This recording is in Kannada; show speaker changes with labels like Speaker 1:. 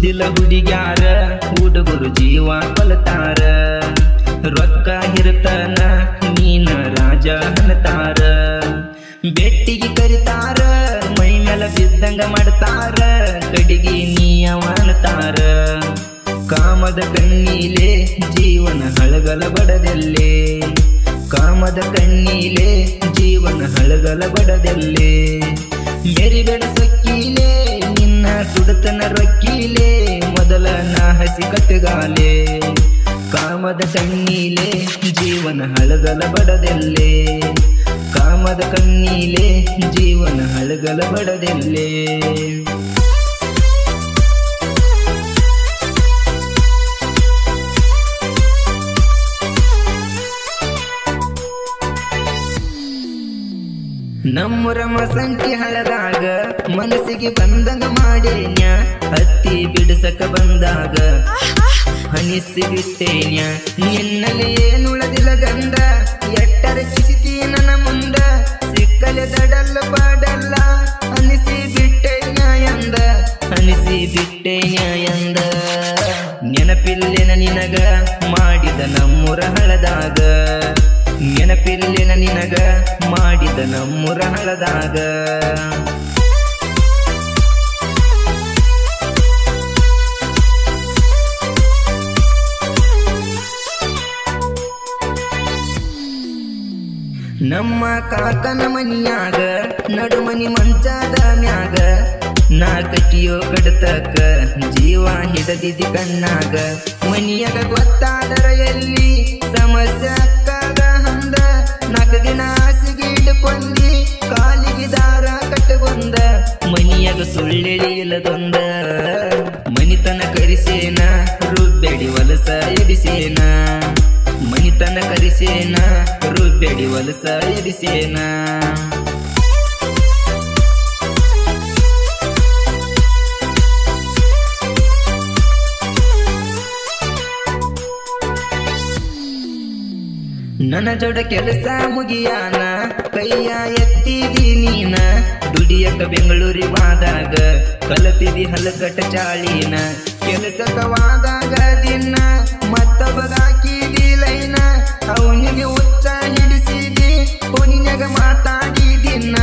Speaker 1: ಬುದ್ಧಿಲ ಹುಡುಗ್ಯಾರ ಹುಡುಗರು ಜೀವ ಕೊಲತಾರ ರೊಕ್ಕ ಹಿರ್ತನ ನೀನ ರಾಜ ಹನತಾರ ಬೆಟ್ಟಿಗೆ ಕರಿತಾರ ಮೈ ಮೇಲೆ ಬಿದ್ದಂಗ ಮಾಡ್ತಾರ ಕಡಿಗೆ ನೀಯವಾನತಾರ ಕಾಮದ ಕಣ್ಣೀಲೆ ಜೀವನ ಹಳಗಲ ಬಡದೆಲ್ಲೆ ಕಾಮದ ಕಣ್ಣೀಲೆ ಜೀವನ ಹಳಗಲ ಬಡದೆಲ್ಲೆ ಮೆರಿಬೇಡ ಸಕ್ಕೀಲೆ ನಿನ್ನ ಸುಡತನ ರೊಕ್ಕೀಲೆ ಮೊದಲ ನಾ ಹಸಿ ಕಟ್ಟಗಾಲೆ ಕಾಮದ ಕಣ್ಣೀಲೆ ಜೀವನ ಹಳಗಲ ಬಡದೆಲ್ಲೆ ಕಾಮದ ಕಣ್ಣೀಲೆ ಜೀವನ ಹಳಗಲ ಬಡದೆಲ್ಲೆ ನಮ್ಮೂರ ಮಸಂತಿ ಹಳದಾಗ ಮನಸ್ಸಿಗೆ ಬಂದಂಗ ಮಾಡೇನ್ಯ ಹತ್ತಿ ಬಿಡಿಸಕ ಬಂದಾಗ ಹನಿಸಿ ಬಿಟ್ಟೇನ್ಯ ನಿನ್ನಲ್ಲಿ ಏನುಳದಿಲ್ಲ ಗಂಧ ಎಟ್ಟರ ಕಿಸಿತಿ ನನ್ನ ಮುಂದ ಸಿಕ್ಕಲೆ ದಡಲ್ಲ ಪಾಡಲ್ಲ ಅನಿಸಿ ಬಿಟ್ಟೇನ್ಯ ಎಂದ ಅನಿಸಿ ಬಿಟ್ಟೇನ್ಯ ಎಂದ ನೆನಪಿಲ್ಲೆನ ನಿನಗ ಮಾಡಿದ ನಮ್ಮೂರ ಹಳದಾಗ ನೆನಪಿಲ್ಲೆನ ನಿನಗ ಮಾಡಿದ ನಮ್ಮೂರ ಹಳದಾಗ ನಮ್ಮ ಕಾಕನ ಮನಿಯಾಗ ನಡುಮನಿ ಮಂಚಾದ ಮ್ಯಾಗ ನಾ ಕಟ್ಟಿಯೋ ಕಡತಕ್ಕ ಜೀವ ಹಿಡದಿದ್ದಿ ಕಣ್ಣಾಗ ಮನಿಯಾಗ ಗೊತ್ತಾದರ ಎಲ್ಲಿ ಸಮಸ್ಯೆ ಅಕ್ಕಾಗ ಹಂದ 4 ದಿನ ಹಾಸಿಗೆ ಇಡ್ಕೊಂಡಿ ಕಾಲಿಗೆ ದಾರ ಕಟ್ಟಗೊಂದ ಮನಿಯಾಗ ಸುಳ್ಳೆಳಿ ಇಲ್ಲದೊಂದ ಮನಿತನ ಕರಿಸೇನ ರುಬ್ಬೆಡಿ ವಲಸ ಎಬಿಸೇನ ಮನಿತನ ಕರಿಸೇನ ರುಬ್ಬೆಡಿ ವಲಸ ಎಬಿಸೇನ ನನ್ನ ಜೋಡ ಕೆಲಸ ಮುಗಿಯಾನ ಕೈಯ ಎತ್ತಿದಿ ನೀನ ದುಡಿಯಕ ಬೆಂಗಳೂರಿವಾದಾಗ ಕಲತಿದಿ ಹಲಕಟ ಚಾಳಿನ ಕೆಲಸಕವಾದಾಗ ದಿನ ಮತ್ತೊಬ್ಬಗಾಕಿದಿ ಲೈನ ಅವನಿಗೆ ಉಚ್ಚ ಹಿಡಿಸಿದಿ ಫೋನಿನ್ಯಾಗ ಮಾತಾಡಿದಿನ್ನ